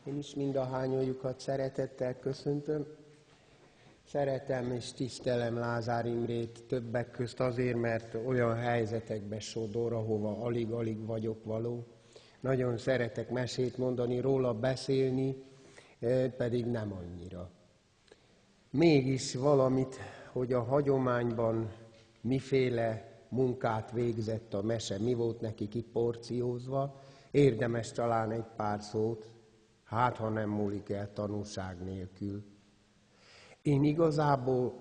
Én is mindahányojukat szeretettel köszöntöm. Szeretem és tisztelem Lázár Imrét többek közt azért, mert olyan helyzetekbe sodor, ahova alig-alig vagyok való. Nagyon szeretek mesét mondani, róla beszélni, pedig nem annyira. Mégis valamit, hogy a hagyományban miféle munkát végzett a mese, mi volt neki kiporciózva, érdemes talán egy pár szót, hát ha nem múlik el tanulság nélkül. Én igazából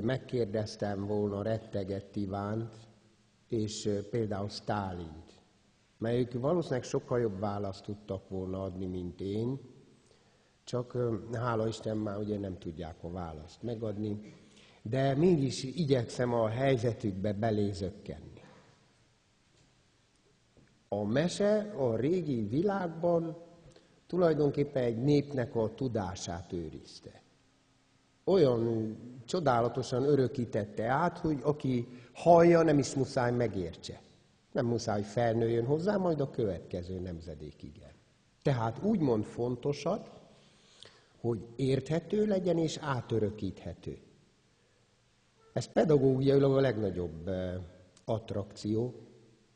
megkérdeztem volna rettegett Ivánt, és például Sztálint, mert ők valószínűleg sokkal jobb választ tudtak volna adni, mint én, csak hála Isten már ugye nem tudják a választ megadni, de mégis igyekszem a helyzetükbe belézökkenni. A mese a régi világban tulajdonképpen egy népnek a tudását őrizte. Olyan csodálatosan örökítette át, hogy aki hallja, nem is muszáj megértse. Nem muszáj felnőjön hozzá, majd a következő nemzedék igen. Tehát úgymond fontosat, hogy érthető legyen és átörökíthető. Ez pedagógiailag a legnagyobb attrakció,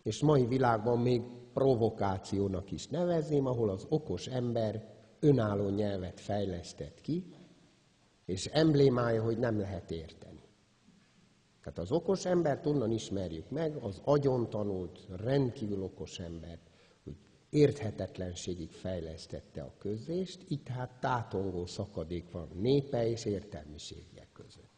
és mai világban még provokációnak is nevezném, ahol az okos ember önálló nyelvet fejlesztett ki, és emblémája, hogy nem lehet érteni. Tehát az okos embert onnan ismerjük meg, az agyon tanult, rendkívül okos embert, hogy érthetetlenségig fejlesztette a közlést, így tehát tátongó szakadék van népe és értelmiségiek között.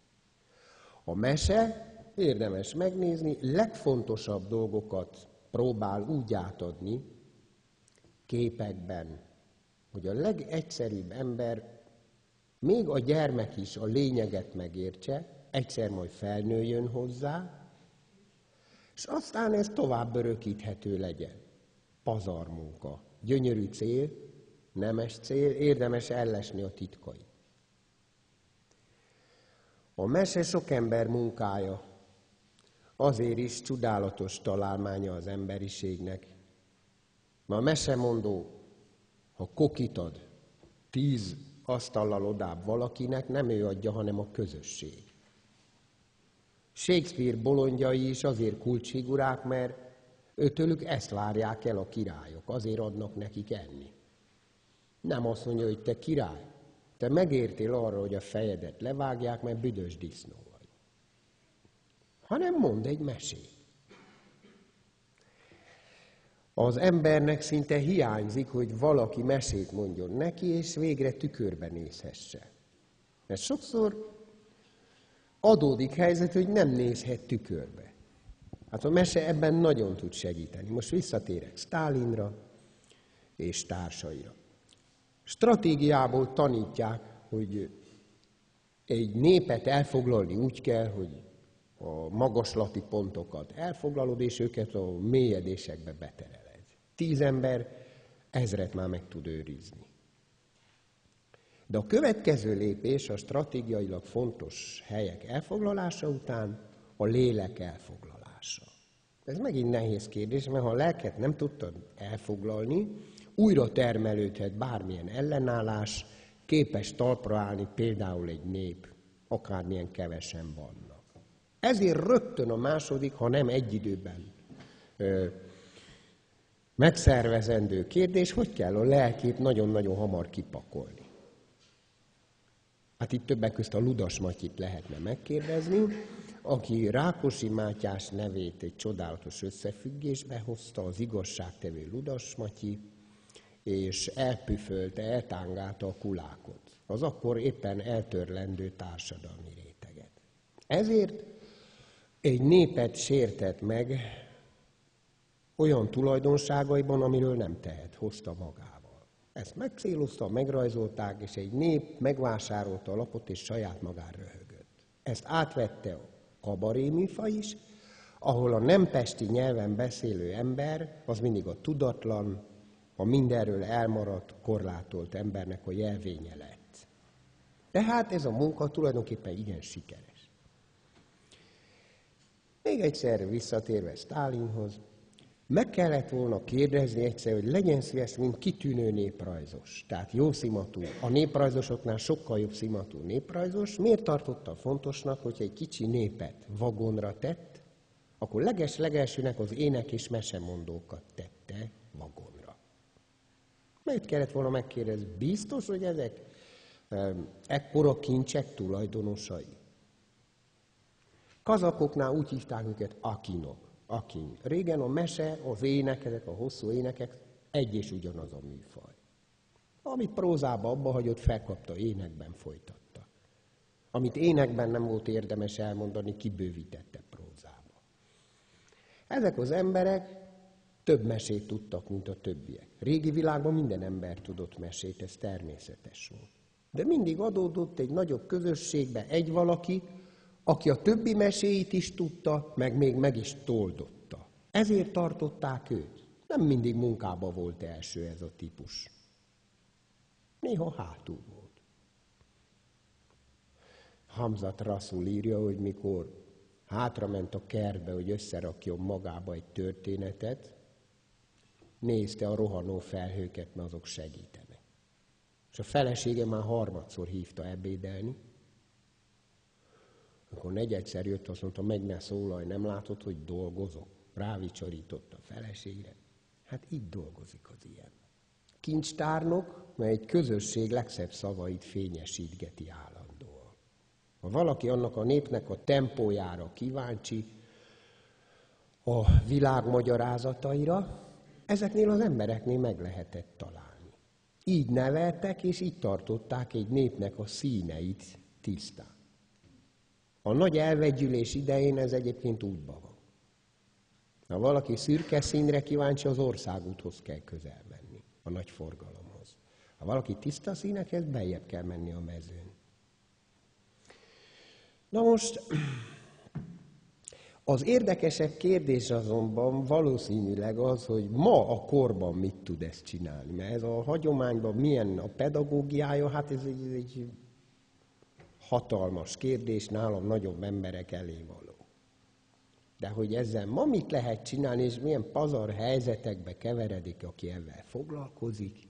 A mese, érdemes megnézni, legfontosabb dolgokat próbál úgy átadni képekben, hogy a legegyszerűbb ember, még a gyermek is a lényeget megértse, egyszer majd felnőjön hozzá, és aztán ez tovább örökíthető legyen. Pazarmunka, gyönyörű cél, nemes cél, érdemes ellesni a titkait. A mese sok ember munkája, azért is csodálatos találmánya az emberiségnek. A mesemondó, ha kokit ad 10 asztallal odább valakinek, nem ő adja, hanem a közösség. Shakespeare bolondjai is azért kulcsfigurák, mert őtőlük ezt várják el a királyok, azért adnak nekik enni. Nem azt mondja, hogy te király, te megértél arra, hogy a fejedet levágják, mert büdös disznó vagy. Hanem mond egy mesét. Az embernek szinte hiányzik, hogy valaki mesét mondjon neki, és végre tükörbe nézhesse. Mert sokszor adódik helyzet, hogy nem nézhet tükörbe. Hát a mese ebben nagyon tud segíteni. Most visszatérek Sztálinra és társaira. Stratégiából tanítják, hogy egy népet elfoglalni úgy kell, hogy a magaslati pontokat elfoglalod, és őket a mélyedésekbe betereled. 10 ember 1000-et már meg tud őrizni. De a következő lépés a stratégiailag fontos helyek elfoglalása után a lélek elfoglalása. Ez megint nehéz kérdés, mert ha a lelket nem tudtad elfoglalni, újra termelődhet bármilyen ellenállás, képes talpra állni például egy nép, akármilyen kevesen vannak. Ezért rögtön a második, ha nem egy időben megszervezendő kérdés, hogy kell a lelkét nagyon-nagyon hamar kipakolni. Hát itt többek közt a Ludas Matyit lehetne megkérdezni, aki Rákosi Mátyás nevét egy csodálatos összefüggésbe hozta, az igazságtevő Ludas Matyi, és elpüfölte, eltángálta a kulákot, az akkor éppen eltörlendő társadalmi réteget. Ezért egy népet sértett meg olyan tulajdonságaiban, amiről nem tehet, hozta magával. Ezt megcélozta, megrajzolták, és egy nép megvásárolta a lapot, és saját magán röhögött. Ezt átvette a kabaréműfaj is, ahol a nem pesti nyelven beszélő ember, az mindig a tudatlan, a mindenről elmaradt, korlátolt embernek a jelvénye lett. Tehát ez a munka tulajdonképpen igen sikeres. Még egyszer visszatérve Sztálinhoz, Meg kellett volna kérdezni egyszer, hogy legyen szíves, mint kitűnő néprajzos. Tehát jó szimatú. A néprajzosoknál sokkal jobb szimatú néprajzos. Miért tartotta fontosnak, hogy egy kicsi népet vagonra tett, akkor leges-legelsőnek az ének és mesemondókat tette vagonra. Miért kellett volna megkérdezni? Biztos, hogy ezek ekkora kincsek tulajdonosai? Kazakoknál úgy hívták őket akinok. Akin. Régen a mese, az ének, ezek a hosszú énekek egy és ugyanaz a műfaj. Amit prózába abba hagyott, felkapta, énekben folytatta. Amit énekben nem volt érdemes elmondani, kibővítette prózába. Ezek az emberek több mesét tudtak, mint a többiek. Régi világban minden ember tudott mesét, ez természetes volt. De mindig adódott egy nagyobb közösségbe egy valaki, aki a többi meséit is tudta, meg is toldotta. Ezért tartották őt. Nem mindig munkába volt első ez a típus. Néha hátul volt. Hamzat Rasul írja, hogy mikor hátrament a kertbe, hogy összerakjon magába egy történetet, nézte a rohanó felhőket, mert azok segítenek. És a felesége már harmadszor hívta ebédelni. Akkor negyedszer jött, azt mondta, meg ne szólalj, nem látod, hogy dolgozok? Rávicsorított a feleségre. Hát így dolgozik az ilyen. Kincstárnok, mert egy közösség legszebb szavait fényesítgeti állandóan. Ha valaki annak a népnek a tempójára kíváncsi, a világ magyarázataira, ezeknél az embereknél meg lehetett találni. Így neveltek, és így tartották egy népnek a színeit tisztán. A nagy elvegyülés idején ez egyébként útban van. Ha valaki szürke színre kíváncsi, az országúthoz kell közel menni, a nagy forgalomhoz. Ha valaki tiszta színekhez, beljebb kell menni a mezőn. Na most, az érdekesebb kérdés azonban valószínűleg az, hogy ma a korban mit tud ezt csinálni. Mert ez a hagyományban milyen a pedagógiája, hát ez egy hatalmas kérdés, nálam nagyobb emberek elé való. De hogy ezzel ma mit lehet csinálni, és milyen pazar helyzetekbe keveredik, aki ezzel foglalkozik,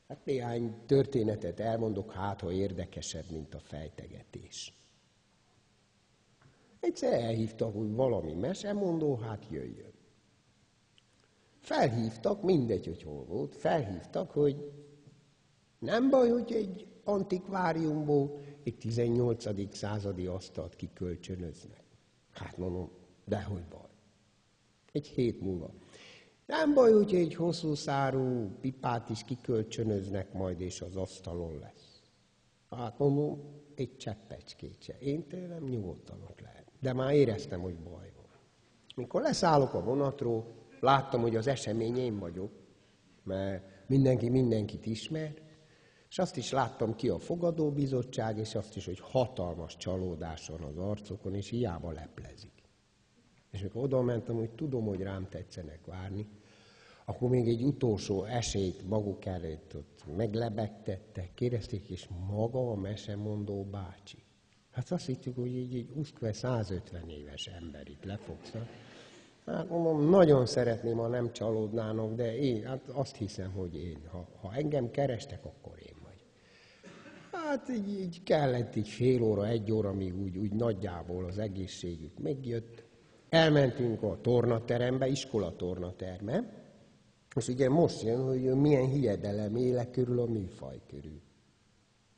hát néhány történetet elmondok, hát ha érdekesebb, mint a fejtegetés. Egyszer elhívtak, hogy valami mesemondó, hát jöjjön. Felhívtak, mindegy, hogy hol volt, felhívtak, hogy nem baj, hogy egy antikváriumból egy 18. századi asztalt kikölcsönöznek. Hát mondom, dehogy baj. Egy hét múlva. Nem baj, hogy egy hosszú szárú pipát is kikölcsönöznek majd, és az asztalon lesz. Hát mondom, egy cseppecskét se. Én tőlem nyugodtan ott lehet. De már éreztem, hogy baj van. Mikor leszállok a vonatról, láttam, hogy az esemény én vagyok, mert mindenki mindenkit ismer, és azt is láttam ki a fogadóbizottság, és azt is, hogy hatalmas csalódás van az arcokon, és hiába leplezik. És amikor oda mentem, hogy tudom, hogy rám tetszenek várni, akkor még egy utolsó esélyt maguk előtt ott meglebegtettek, kérdezték, és maga a mesemondó bácsi. Hát azt hittük, hogy egy uszkve 150 éves ember itt lefogszak. Hát mondom, nagyon szeretném, ha nem csalódnának, de én hát azt hiszem, hogy én. Ha engem kerestek, akkor én vagy. Hát így kellett így fél óra, egy óra, amíg úgy nagyjából az egészségük megjött. Elmentünk a tornaterembe, iskola tornaterme, és ugye most jön, hogy milyen hiedelem éle körül a műfaj körül.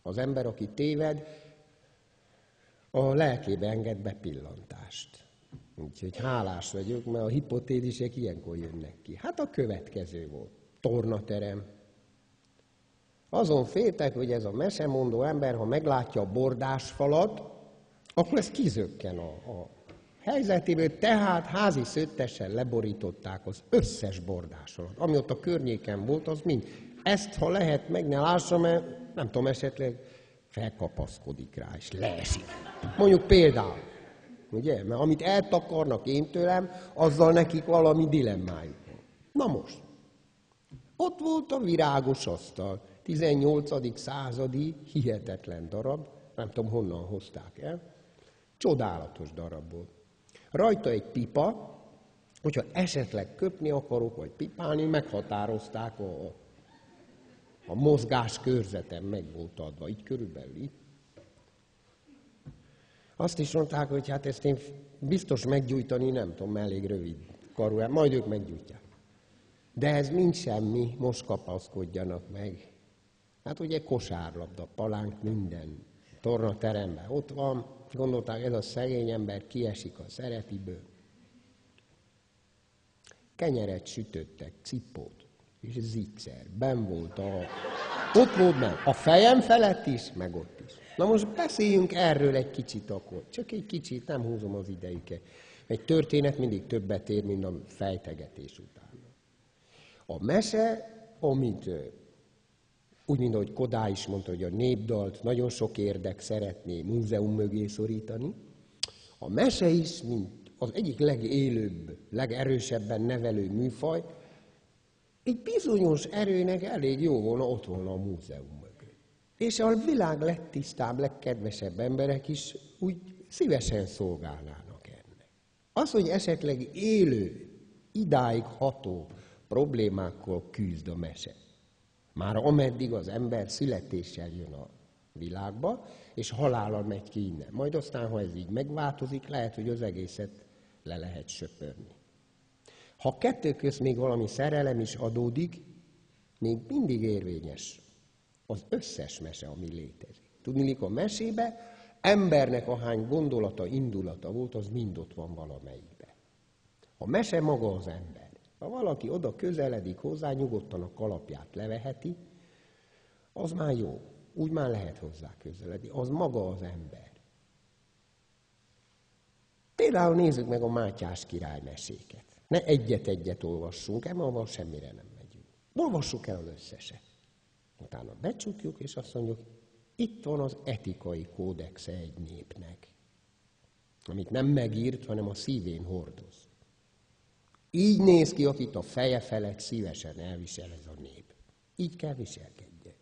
Az ember, aki téved, a lelkébe enged be pillantást. Úgyhogy hálás vagyok, mert a hipotézisek ilyenkor jönnek ki. Hát a következő volt. Tornaterem. Azon féltek, hogy ez a mesemondó ember, ha meglátja a bordásfalat, akkor ez kizökken a helyzetéből, tehát házi szőttessel leborították az összes bordásfalat. Ami ott a környéken volt, az mind. Ezt, ha lehet, meg ne lássa, mert nem tudom, esetleg felkapaszkodik rá, és leesik. Mondjuk például, ugye? Mert amit eltakarnak én tőlem, azzal nekik valami dilemmájuk van. Na most, ott volt a virágos asztal, 18. századi, hihetetlen darab, nem tudom honnan hozták el, csodálatos darab volt. Rajta egy pipa, Hogyha esetleg köpni akarok, vagy pipálni, meghatározták a mozgás körzetem meg volt adva, így körülbelül így. Azt is mondták, hogy hát ezt én biztos meggyújtani nem tudom, elég rövid karú, majd ők meggyújtják. De ez mind semmi, most kapaszkodjanak meg. Hát ugye kosárlabda, palánk, minden tornateremben ott van. Gondolták, ez a szegény ember kiesik a szerepiből. Kenyeret sütöttek, cipót, és zicser. Benn volt ott volt benn. A fejem felett is, meg ott is. Na most beszéljünk erről egy kicsit akkor. Csak egy kicsit, nem húzom az idejüket. Egy történet mindig többet ér, mint a fejtegetés után. A mese, amit úgy, mint ahogy Kodály is mondta, hogy a népdalt nagyon sok érdek szeretné múzeum mögé szorítani. A mese is, mint az egyik legélőbb, legerősebben nevelő műfaj, egy bizonyos erőnek elég jó volna ott volna a múzeum mögé. És a világ legtisztább, legkedvesebb emberek is úgy szívesen szolgálnának ennek. Az, hogy esetleg élő, idáig ható problémákkal küzd a mese. Már ameddig az ember születéssel jön a világba, és halállal megy ki innen. Majd aztán, ha ez így megváltozik, lehet, hogy az egészet le lehet söpörni. Ha kettő közt még valami szerelem is adódik, még mindig érvényes az összes mese, ami létezik. Tudniillik, a mesébe embernek ahány gondolata, indulata volt, az mind ott van valamelyikben. A mese maga az ember. Ha valaki oda közeledik hozzá, nyugodtan a kalapját leveheti, az már jó. Úgy már lehet hozzá közeledni. Az maga az ember. Például nézzük meg a Mátyás király meséket. Ne egyet-egyet olvassunk el, mert avval semmire nem megyünk. Olvassuk el az összeset. Utána becsukjuk, és azt mondjuk, itt van az etikai kódexe egy népnek, amit nem megírt, hanem a szívén hordoz. Így néz ki, akit a feje felett szívesen elvisel ez a nép. Így kell viselkedjen.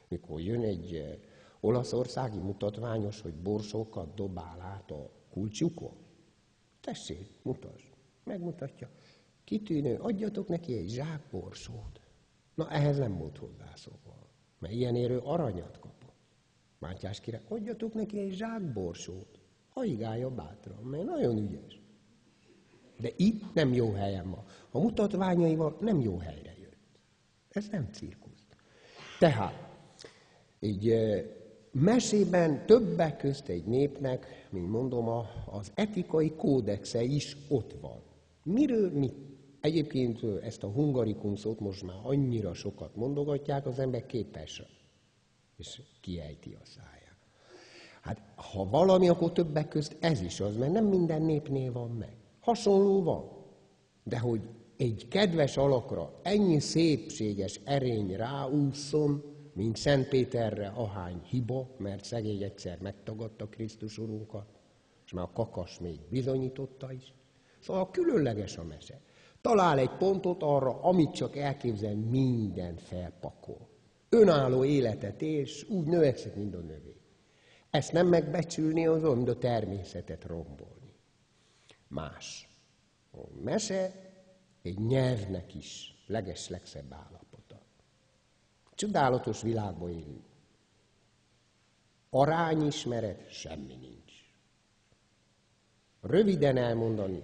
Mikor jön egy olaszországi mutatványos, hogy borsókat dobál át a kulcsukon, tessék, mutasd. Megmutatja. Kitűnő, adjatok neki egy zsák borsót. Na, ehhez nem volt hozzászokva, mert ilyenérő aranyat kapott. Mátyás király, adjatok neki egy zsák borsót. Haigálja bátran, mert nagyon ügyes. De itt nem jó helyen van. A mutatványaival nem jó helyre jött. Ez nem cirkusz. Tehát, így mesében többek közt egy népnek, mint mondom, az etikai kódexe is ott van. Miről mit? Egyébként ezt a hungarikum szót most már annyira sokat mondogatják, az ember képes, és kiejti a száját. Hát, ha valami, akkor többek közt ez is az, mert nem minden népnél van meg. Hasonló van. De hogy egy kedves alakra ennyi szépséges erény ráúszson, mint Szentpéterre ahány hiba, mert szegény egyszer megtagadta Krisztus Urunkat, és már a kakas még bizonyította is. Szóval különleges a mese. Talál egy pontot arra, amit csak elképzel, minden felpakol. Önálló életet él, és úgy növekszik, mint a növény. Ezt nem megbecsülni, az olyan, mint a természetet rombolni. Más. A mese egy nyelvnek is legeslegszebb állapota. Csodálatos világban élünk. Arányismeret semmi nincs. Röviden elmondani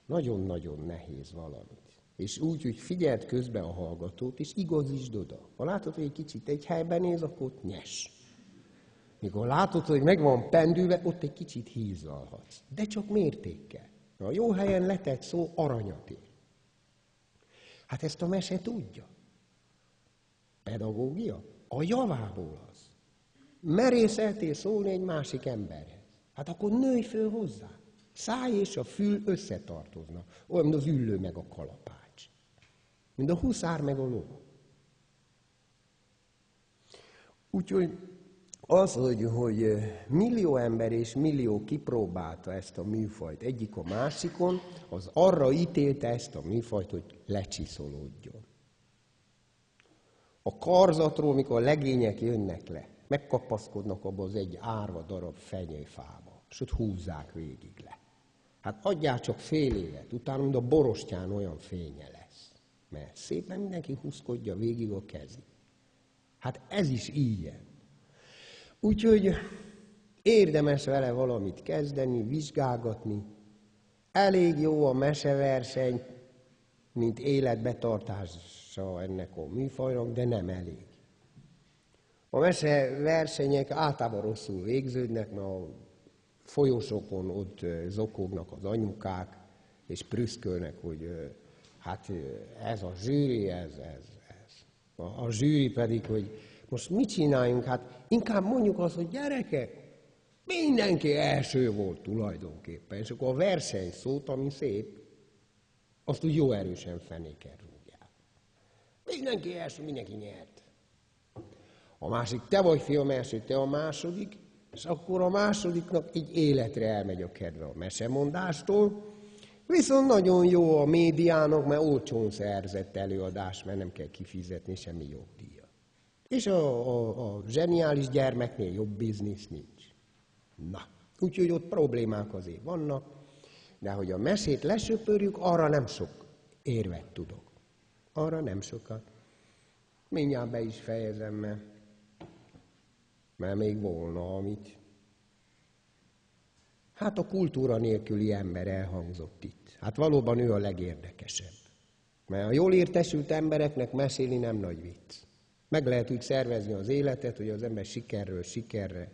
nagyon-nagyon nehéz valamit. És úgy, hogy figyeld közben a hallgatót, és igazítsd oda. Ha látod, hogy egy kicsit egy helyben néz, akkor ott nyess. Mikor látod, hogy meg van pendülve, ott egy kicsit hízlalhatsz. De csak mértékkel. A jó helyen letett szó aranyat ér. Hát ezt a mese tudja. Pedagógia? A javából az. Merészeltél szólni egy másik emberhez. Hát akkor nőj föl hozzá. Száj és a fül összetartoznak. Olyan, mint az üllő meg a kalapács. Mint a huszár meg a ló. Úgyhogy az, hogy millió ember és millió kipróbálta ezt a műfajt egyik a másikon, az arra ítélte ezt a műfajt, hogy lecsiszolódjon. A karzatról, mikor a legények jönnek le, megkapaszkodnak abba az egy árva darab fenyőfába, és ott húzzák végig le. Hát adjál csak fél évet, utána mind a borostyán olyan fénye lesz. Mert szépen mindenki húzkodja végig a kezig. Hát ez is ilyen. Úgyhogy érdemes vele valamit kezdeni, vizsgálgatni. Elég jó a meseverseny, mint életbetartása ennek a műfajnak, de nem elég. A meseversenyek általában rosszul végződnek, mert a folyosókon ott zokognak az anyukák, és prüszkölnek, hogy hát ez a zsűri, ez. A zsűri pedig, hogy most mit csináljunk? Hát inkább mondjuk azt, hogy gyerekek, mindenki első volt tulajdonképpen, és akkor a verseny szót, ami szép, azt úgy jó erősen fenéken rúgják. Mindenki első, mindenki nyert. A másik, te vagy fiam első, te a második, és akkor a másodiknak így életre elmegy a kedve a mesemondástól, viszont nagyon jó a médiának, mert olcsón szerzett előadás, mert nem kell kifizetni semmi jogdíjat. És a zseniális gyermeknél jobb biznisz nincs. Na, úgyhogy ott problémák azért vannak, de hogy a mesét lesöpörjük, arra nem sok érvet tudok. Arra nem sokat. Mindjárt be is fejezem, mert még volna, amit... Hát a kultúra nélküli ember elhangzott itt. Hát valóban ő a legérdekesebb. Mert a jól értesült embereknek mesélni nem nagy vicc. Meg lehet úgy szervezni az életet, hogy az ember sikerről sikerre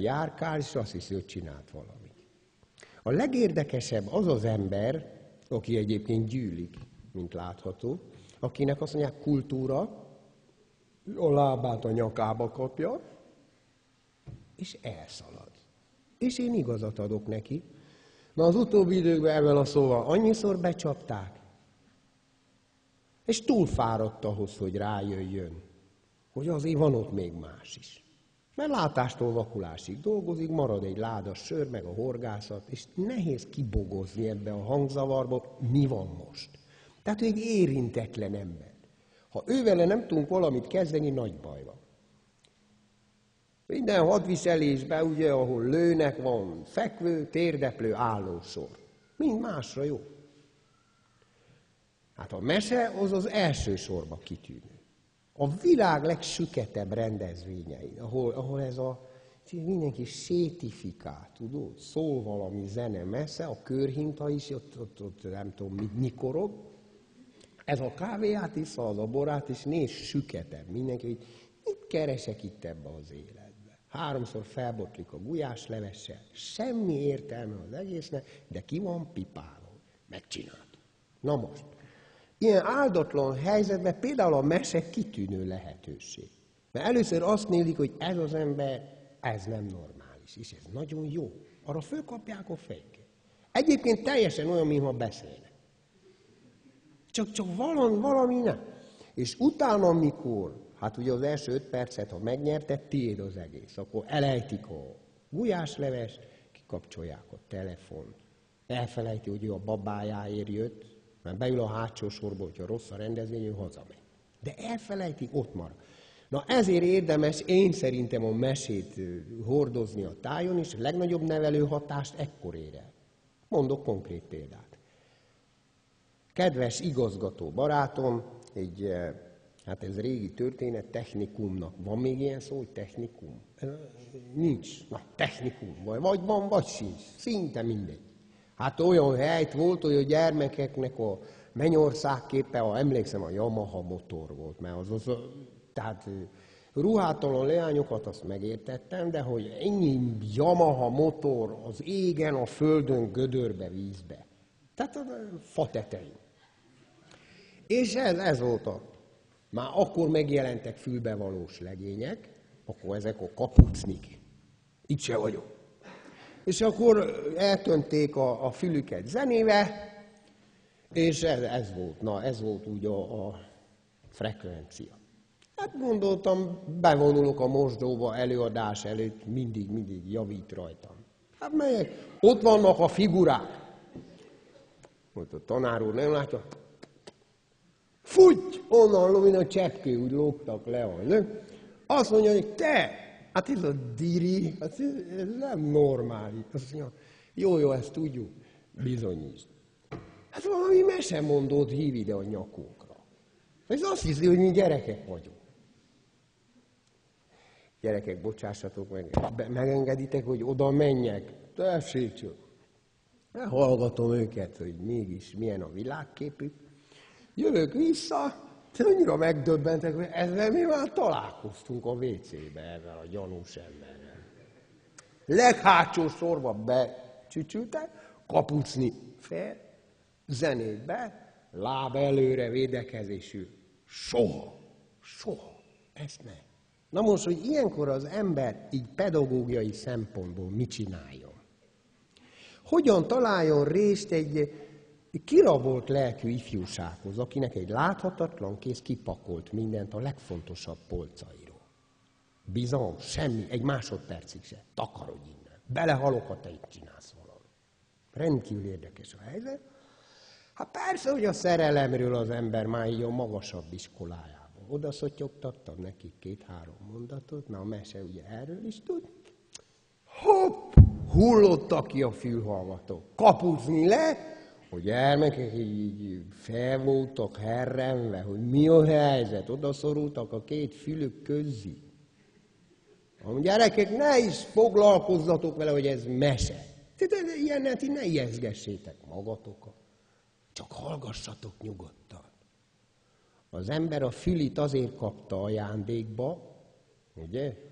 járkál, és azt hiszi, hogy csinált valamit. A legérdekesebb az az ember, aki egyébként gyűlik, mint látható, akinek azt mondják kultúra, a lábát a nyakába kapja, és elszalad. És én igazat adok neki, mert az utóbbi időkben ebben a szóval annyiszor becsapták, és túl fáradt ahhoz, hogy rájöjjön, hogy azért van ott még más is. Mert látástól vakulásig dolgozik, marad egy láda sör, meg a horgászat, és nehéz kibogozni ebbe a hangzavarba, mi van most. Tehát ő egy érintetlen ember. Ha ővele nem tudunk valamit kezdeni, nagy baj van. Minden hadviselésben, ugye, ahol lőnek, van fekvő, térdeplő, állósor. Mind másra jó. Hát a mese az első sorba kitűnő. A világ legsüketebb rendezvényein, ahol ez a mindenki sétifikál, tudod, szól valami zene messze, a körhinta is, ott nem tudom, nyikorog. Ez a kávéját isza, az a borát is, nézd, süketebb. Mindenki, hogy mit keresek itt ebbe az életbe? 3-szor felbotlik a gulyáslevessel, semmi értelme az egésznek, de ki van pipálva. Megcsináltuk. Na most, ilyen áldatlan helyzetben például a mese kitűnő lehetőség. Mert először azt nézik, hogy ez az ember, ez nem normális, és ez nagyon jó. Arra fölkapják a fejüket. Egyébként teljesen olyan, mintha beszélnek. Csak valami nem. És utána, amikor, hát ugye az első 5 percet, ha megnyerted, tiéd az egész. Akkor elejtik a gulyáslevest, kikapcsolják a telefont. Elfelejti, hogy ő a babájáért jött, mert beül a hátsó sorba, hogyha rossz a rendezvény, ő hazamegy. De elfelejti, ott marad. Na ezért érdemes én szerintem a mesét hordozni a tájon, és a legnagyobb nevelő hatást ekkor ér el. Mondok konkrét példát. Kedves igazgató barátom, hát ez régi történet, technikumnak. Van még ilyen szó, hogy technikum? Nincs. Na, technikum. Vagy van, vagy sincs. Szinte mindegy. Hát olyan helyt volt, hogy a gyermekeknek a mennyországképe, emlékszem, a Yamaha motor volt, mert tehát ruhátalan leányokat azt megértettem, de hogy ennyi Yamaha motor az égen, a földön, gödörbe, vízbe. Tehát a fa tetején. És ez volt már akkor megjelentek fülbevalós legények, akkor ezek a kapucnik. Itt se vagyok. És akkor eltönték a fülüket zenével, és ez volt úgy a frekvencia. Hát gondoltam, bevonulok a mosdóba előadás előtt, mindig javít rajtam. Hát melyek? Ott vannak a figurák. Ott a tanár úr nem látja. Fújj! Onnan, mint a cseppkő, úgy lógtak le. Azt mondja, hogy te! Hát ez a diri, ez nem normális. Azt mondja, Jó, ezt tudjuk. Bizonyítsd. Hát valami mesemondót hív ide a nyakunkra. Ez azt hiszi, hogy mi gyerekek vagyunk. Gyerekek, bocsássatok meg, megengeditek, hogy oda menjek? Tessék csak. Hallgatom őket, hogy mégis milyen a világképük. Jövök vissza, annyira megdöbbentek, hogy ezzel mi már találkoztunk a WC-be, ezzel a gyanús emberrel. Leghátsó sorba becsücsültek, kapucni fel, zenét be, láb előre, védekezésű. Soha. Ezt nem. Na most, hogy ilyenkor az ember így pedagógiai szempontból mit csináljon? Hogyan találjon részt egy kirabolt lelkű ifjúsághoz, akinek egy láthatatlan kéz kipakolt mindent a legfontosabb polcairól? Bizony, semmi, egy másodpercig se. Takarodj innen. Belehalok, ha te itt csinálsz valami. Rendkívül érdekes a helyzet. Hát persze, hogy a szerelemről az ember már így a magasabb iskolájában. Oda szotyogtattam nekik 2-3 mondatot, mert a mese ugye erről is tud. Hopp! Hullottak ki a fülhallgatók. Kapuzni le, a gyermekek így fel voltak herrenve, hogy mi a helyzet. Oda szorultak a 2 fülük közé. A gyerekek, ne is foglalkozzatok vele, hogy ez mese. Tehát ilyennel ti ne ijeszgessétek magatokat. Csak hallgassatok nyugodtan. Az ember a fülit azért kapta ajándékba, ugye?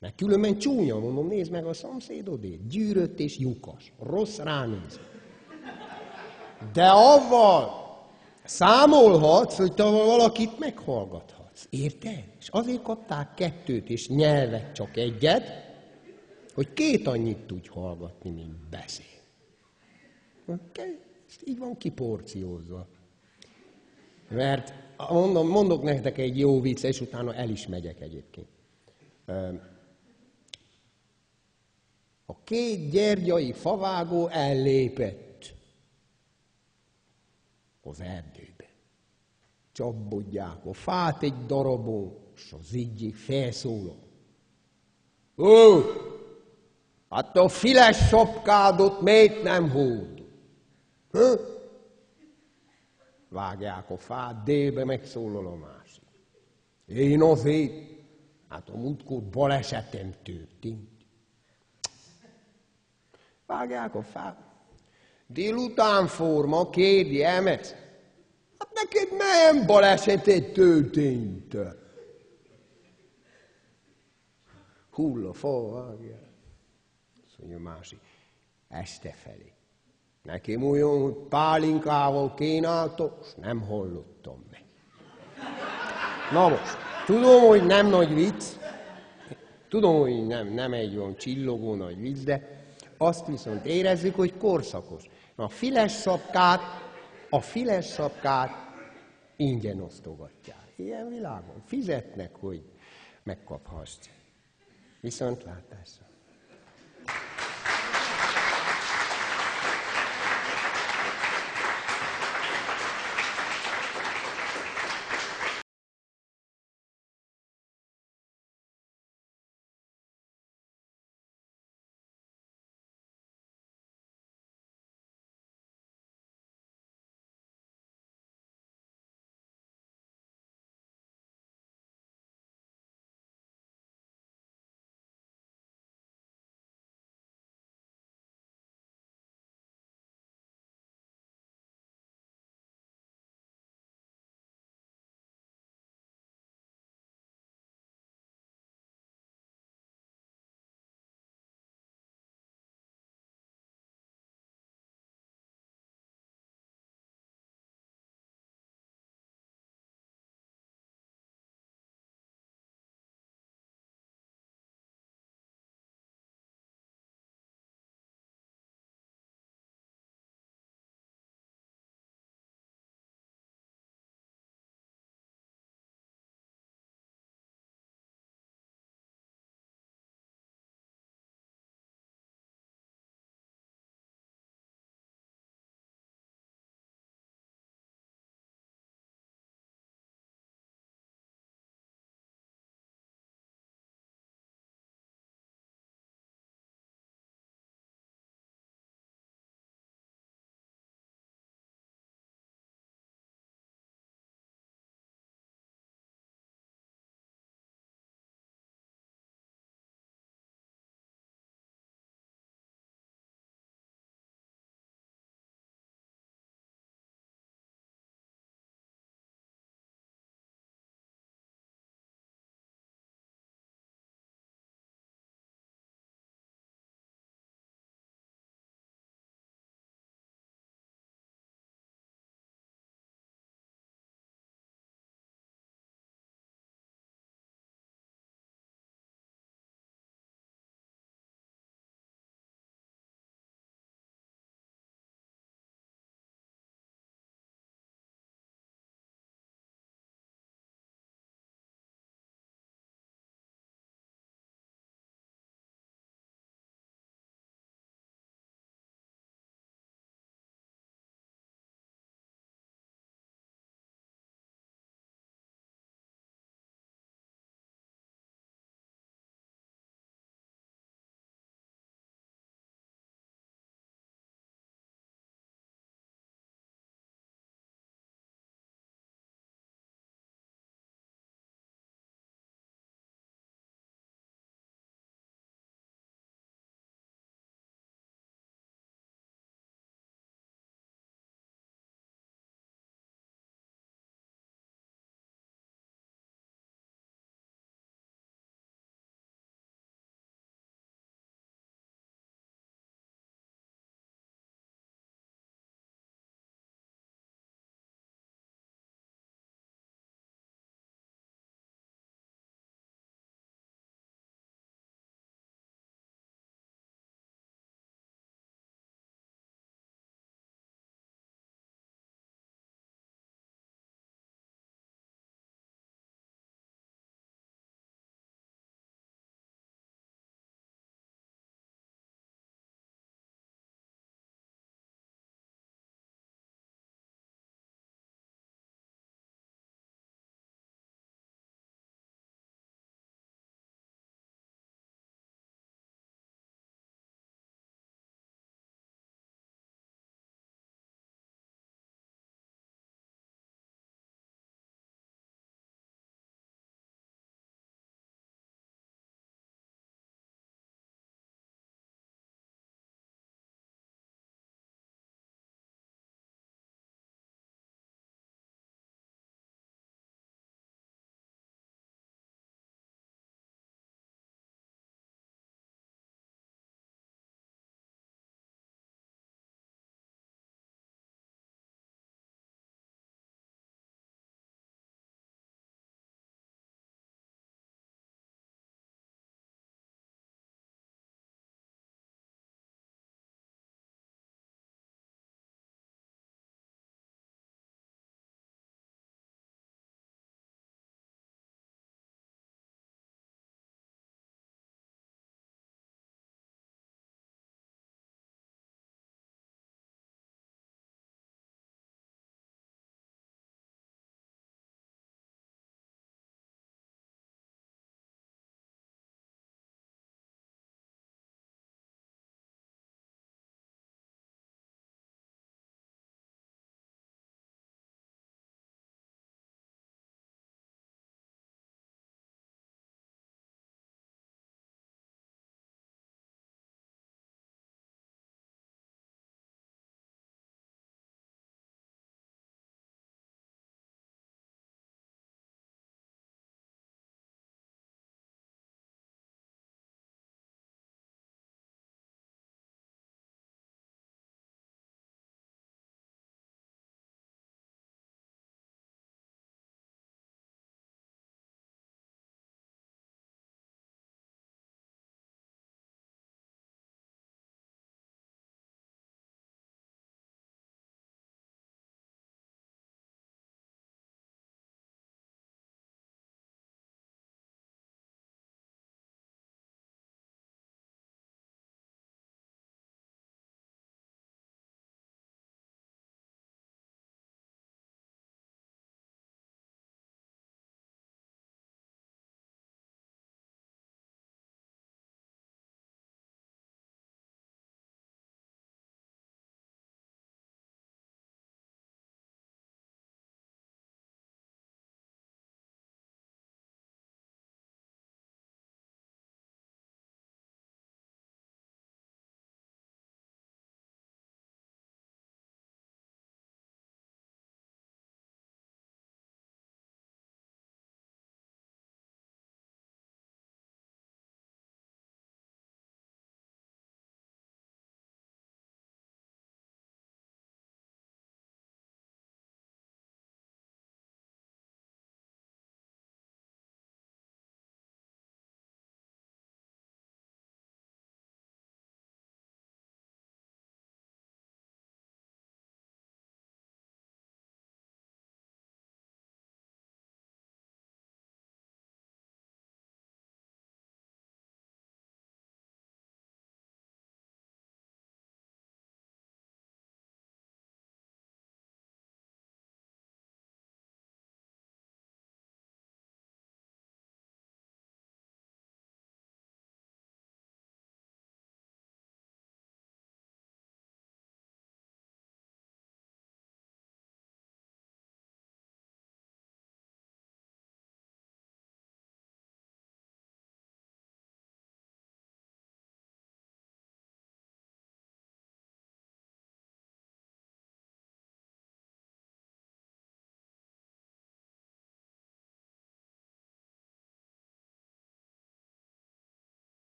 Mert különben csúnya, mondom, nézd meg a szomszédodét. Gyűrött és lyukas. Rossz ránéz. De avval számolhatsz, hogy te valakit meghallgathatsz. Érted? És azért kapták 2 és nyelvet csak 1, hogy 2 annyit tudj hallgatni, mint beszél. Okay? Ezt így van kiporciózva. Mert mondok nektek egy jó vicc, és utána el is megyek egyébként. A 2 gyergyai favágó ellépett az erdőbe. Csapodják a fát egy darabon, és az egyik felszólal. Ó, hát a füles sapkádot miért nem hord? Vágják a fát, délbe megszólal a másik. Én azért, hát a múltkor balesetem történt. Vágják a fát. Délután forma, kérdi, elmetsz? Hát neked milyen balesetet történt? Hull a fa, vágják. Azt mondja a másik, este felé. Nekem olyan, hogy pálinkával kínáltok, és nem hallottam meg. Na most, tudom, hogy nem nagy vicc, tudom, hogy nem egy olyan csillogó nagy vicc, de azt viszont érezzük, hogy korszakos. A füles sapkát ingyen osztogatják. Ilyen világon fizetnek, hogy megkaphass. Viszontlátásra.